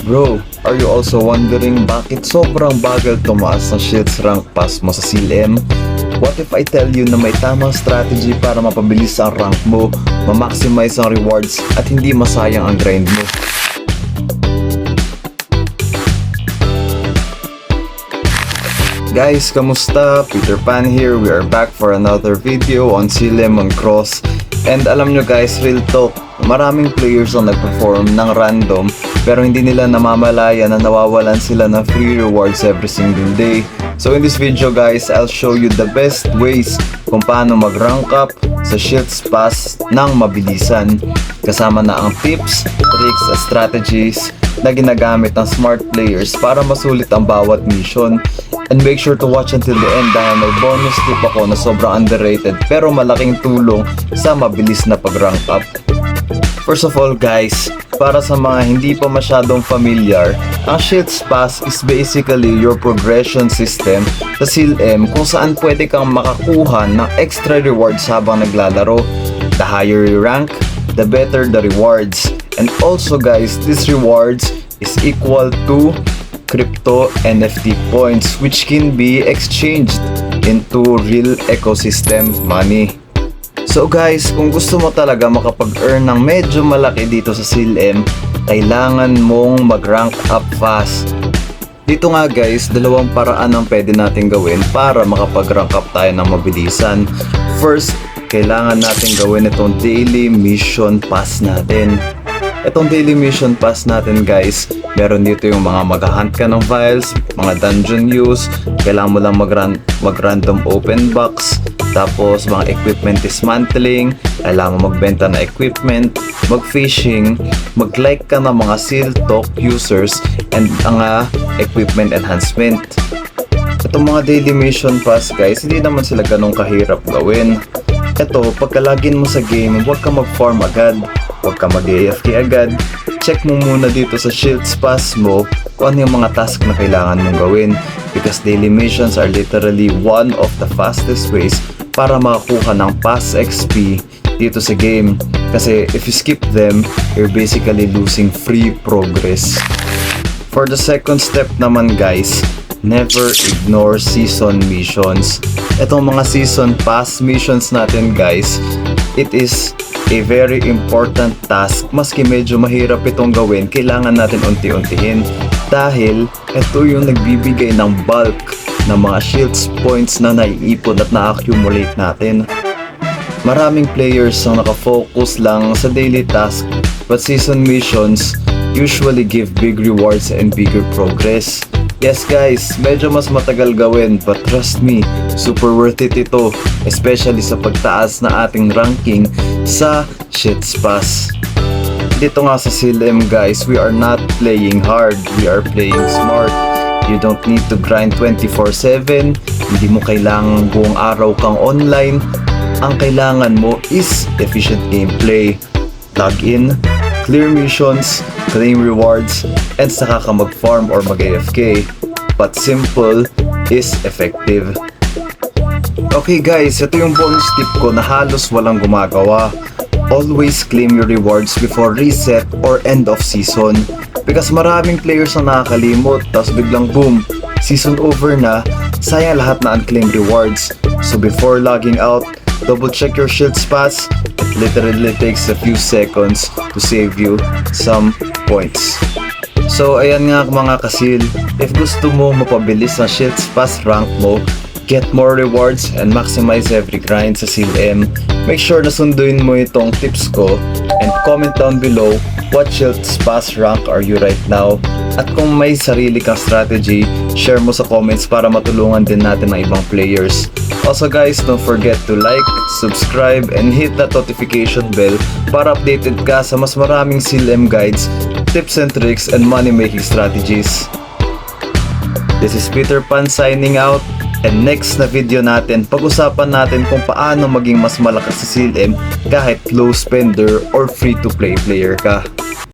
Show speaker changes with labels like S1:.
S1: bro, are you also wondering bakit sobrang bagal tumaas ng Shields rank pass mo sa CLM? What if I tell you na may tamang strategy para mapabilis ang rank mo, ma-maximize ang rewards at hindi masayang ang grind mo? Guys, kamusta? Peter Pan here. We are back for another video on CLM on Cross. And alam nyo guys, real talk, maraming players ang nag-perform ng random pero hindi nila namamalaya na nawawalan sila ng free rewards every single day. So in this video guys, I'll show you the best ways kung paano mag-rank up sa Shields Pass ng mabilisan. Kasama na ang tips, tricks at strategies na ginagamit ng smart players para masulit ang bawat mission. And make sure to watch until the end dahil may bonus tip ako na sobrang underrated pero malaking tulong sa mabilis na pag-rank up. First of all guys, para sa mga hindi pa masyadong familiar, ang Shields Pass is basically your progression system sa CLM kung saan pwede kang makakuha ng extra rewards habang naglalaro. The higher you rank, the better the rewards. And also guys, these rewards is equal to crypto NFT points which can be exchanged into real ecosystem money. So guys, kung gusto mo talaga makapag-earn ng medyo malaki dito sa CLM, kailangan mong mag-rank up fast. Dito nga guys, dalawang paraan ang pwede natin gawin para makapag-rank up tayo ng mabilisan. First, kailangan natin gawin itong daily mission pass natin. Itong daily mission pass natin guys, meron dito yung mga mag-hunt ka ng files, mga dungeon use, kailangan mo lang mag-random open box, tapos mga equipment dismantling, kailangan mo magbenta na equipment, mag-fishing, mag-like ka ng mga seal talk users, and mga equipment enhancement. Itong mga daily mission pass guys, hindi naman sila ganong kahirap gawin. Ito, pagka-login mo sa game, huwag ka mag-farm agad, huwag ka mag-AFK agad. Check mo muna dito sa Shields Pass mo kung ano yung mga task na kailangan mong gawin because daily missions are literally one of the fastest ways para makakuha ng pass XP dito sa game. Kasi if you skip them, you're basically losing free progress. For the second step naman guys, never ignore season missions. Itong mga season pass missions natin guys, it is a very important task. Maski medyo mahirap itong gawin, kailangan natin unti-untihin dahil ito yung nagbibigay ng bulk ng mga shields points na naiipon at na-accumulate natin. Maraming players ang nakafocus lang sa daily task but season missions usually give big rewards and bigger progress. Yes guys, medyo mas matagal gawin but trust me, super worth it ito, especially sa pagtaas na ating ranking sa Shields Pass. Dito nga sa CLM guys, we are not playing hard, we are playing smart. You don't need to grind 24/7, hindi mo kailangang buong araw kang online. Ang kailangan mo is efficient gameplay. Log in, clear missions, claim rewards, and saka ka mag-farm or mag-AFK. But simple is effective. Okay guys, ito yung bonus tip ko na halos walang gumagawa. Always claim your rewards before reset or end of season. Because maraming players ang nakakalimot, tapos biglang boom, season over na, sayang lahat na unclaimed rewards. So before logging out, double check your Shields Pass. It literally takes a few seconds to save you some points. So ayan nga mga kasil, if gusto mo mapabilis ang Shields Pass rank mo, get more rewards and maximize every grind sa CLM, make sure na sunduin mo itong tips ko and comment down below what Shields Pass rank are you right now. At kung may sarili kang strategy, share mo sa comments para matulungan din natin ng ibang players. Also guys, don't forget to like, subscribe, and hit that notification bell para updated ka sa mas maraming CLM guides, tips and tricks, and money making strategies. This is Peter Pan signing out, and next na video natin, pag-usapan natin kung paano maging mas malakas sa CLM kahit low spender or free to play player ka.